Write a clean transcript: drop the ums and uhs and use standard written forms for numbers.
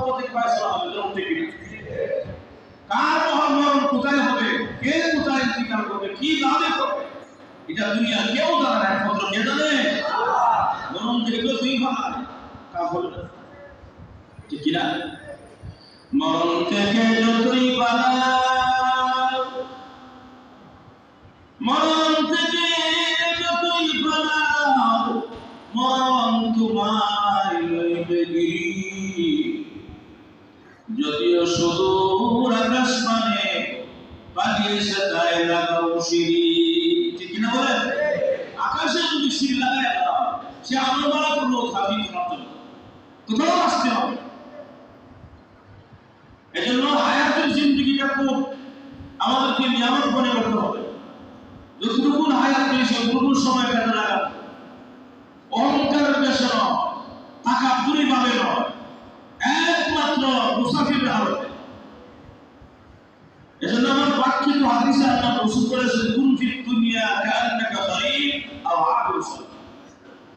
পক্ষ থেকে ফয়সালা হবে, ঠিক না? কার মরণ কোথায় হবে, কে কোথায় ইন্তিকাল করবে, কি ভাবে করবে, এটা দুনিয়া কেউ জানে না, একমাত্র কে জানে? মরণ থেকে তো দুই ভাগ, তা হলো ঠিক না? মরণ থেকে যতই পালাও, মরণ থেকে যতই পালাও, মরণ তোমায় লইবে গিরি। যদিও সুদূর আকাশ মানে পালিয়ে সে গায়ে লাগাও সিঁড়ি, ঠিক না বলে? আকাশে যদি সিঁড়ি লাগায় দাও, সে আলোবালা করলো খাবি তোমার জন্য, কোথাও আসতে হবে। এজন্য হায়াতের জিন্দেগিটা খুব আমাদেরকে নিয়ামত মনে করতে হবে। যতটুকু হায়াত পেয়েছে ততটুকু সময় কাজে লাগাবো। অহংকারের দেশে নয়, তাকাব্বুরি ভাবে নয়, একমাত্র মুসাফির হালতে। এজন্য আমার পাক্ষিক হাদিসে আল্লাহ রাসূল করেছেন